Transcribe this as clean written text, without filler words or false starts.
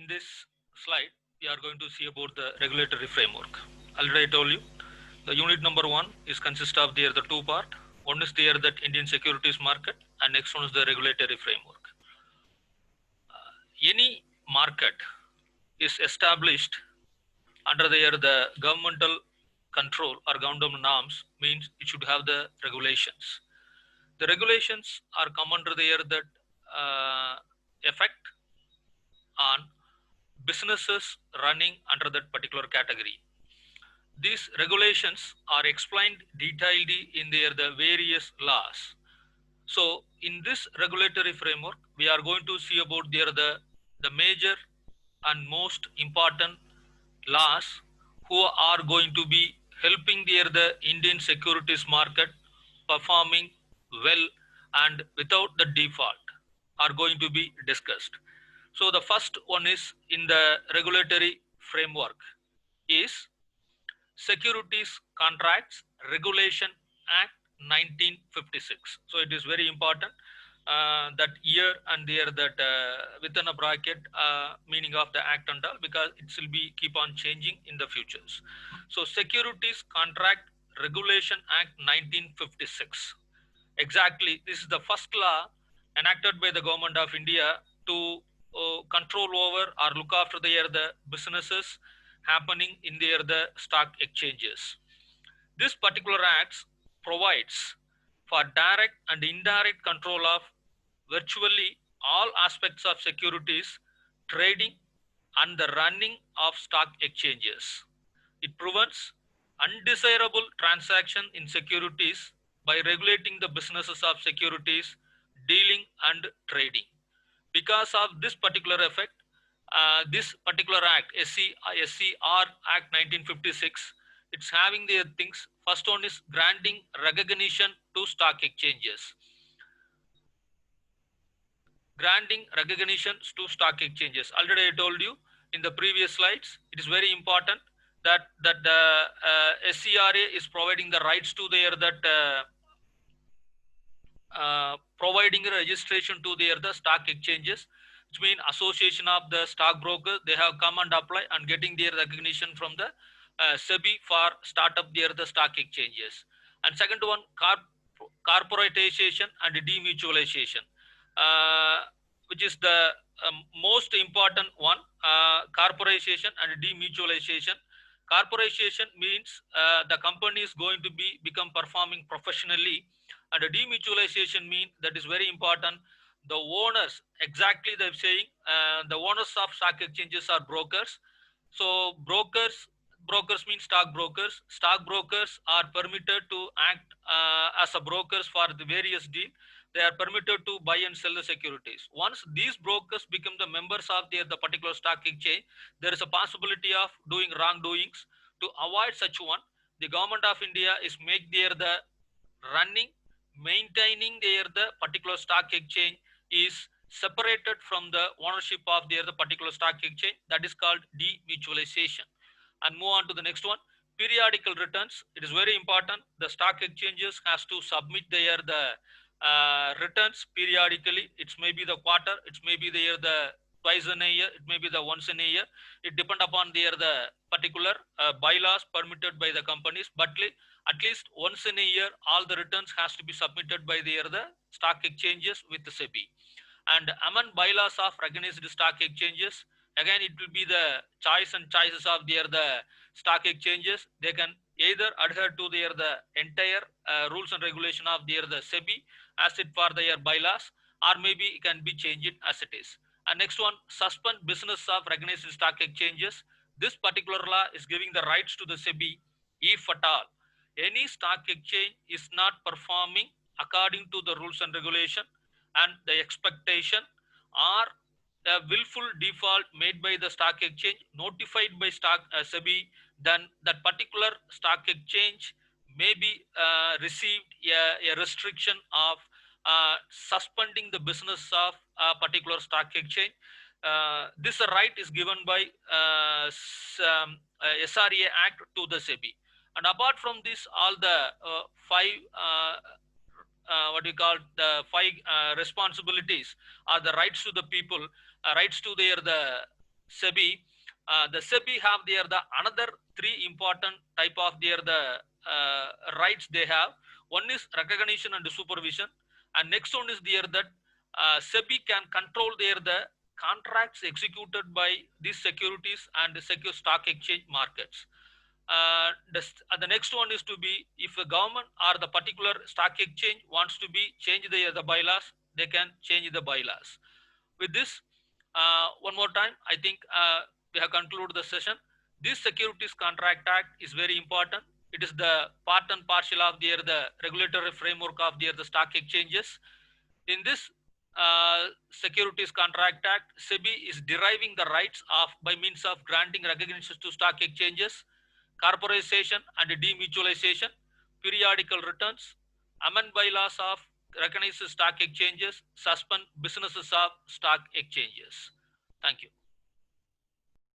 in this slide, we are going to see about the regulatory framework. Already I told you, the unit number one is consist of the two part. One is that Indian securities market, and next one is the regulatory framework. Any market is established under the governmental control or governmental norms, means it should have the regulations. The regulations are come under that effect on businesses running under that particular category. These regulations are explained detailed in the various laws. So in this regulatory framework, we are going to see about the major and most important laws who are going to be helping the Indian securities market performing well and without the default are going to be discussed. So the first one is in the regulatory framework is Securities Contracts Regulation Act 1956. So it is very important that year and there that within a bracket meaning of the act and all, because it will be keep on changing in the futures. So Securities Contract Regulation Act 1956. Exactly, this is the first law enacted by the government of India to control over or look after the businesses happening in the stock exchanges. This particular act provides for direct and indirect control of virtually all aspects of securities trading and the running of stock exchanges. It prevents undesirable transaction in securities by regulating the businesses of securities dealing and trading. Because of this particular effect, this particular act, SCR Act 1956, it's having the things. First one is granting recognition to stock exchanges. Granting recognition to stock exchanges. Already I told you in the previous slides, it is very important that the SCRA is providing the rights to providing a registration to the stock exchanges, which means association of the stockbroker. They have come and apply and getting their recognition from the SEBI for start up the stock exchanges. And second one, corporatization and demutualization, which is the most important one. Corporatization and demutualization. Corporatization means the company is going to become performing professionally, and the demutualization means that is very important. The owners, exactly they're saying, the owners of stock exchanges are brokers. So brokers mean stockbrokers. Stockbrokers are permitted to act as a brokers for the various deal. They are permitted to buy and sell the securities. Once these brokers become the members of the particular stock exchange, there is a possibility of doing wrongdoings. To avoid such one, the government of India is make the running, maintaining the particular stock exchange is separated from the ownership of the particular stock exchange. That is called demutualization. And move on to the next one, periodical returns. It is very important. The stock exchanges has to submit the returns periodically. It may be the quarter, it may be the twice in a year, it may be the once in a year. It depend upon the particular bylaws permitted by the companies, but at least once in a year all the returns has to be submitted by the stock exchanges with the SEBI. And among bylaws of recognized stock exchanges, again it will be the choices of the stock exchanges. They can either adhere to the entire rules and regulation of the SEBI as it for their bylaws, or maybe it can be changed as it is. And next one, suspend business of recognized stock exchanges. This particular law is giving the rights to the SEBI if at all any stock exchange is not performing according to the rules and regulation and the expectation, or a willful default made by the stock exchange notified by SEBI, then that particular stock exchange may be received a restriction of suspending the business of a particular stock exchange. This right is given by SRA Act to the SEBI. And apart from this, all the five what we call the five responsibilities are the rights to the people, rights to the SEBI. The SEBI have there the another three important type of their the rights they have. One is recognition and supervision, and next one is there that SEBI can control there the contracts executed by these securities and the secure stock exchange markets. The next one is to be, if the government or the particular stock exchange wants to be change the bylaws, they can change the bylaws. With this, one more time, I think we have concluded the session. This Securities Contract Act is very important. It is the part and parcel of the regulatory framework of the stock exchanges. In this Securities Contract Act, SEBI is deriving the rights of by means of granting recognition to stock exchanges, corporatization and demutualization, periodical returns, amend bylaws of recognized stock exchanges, suspend businesses of stock exchanges. Thank you.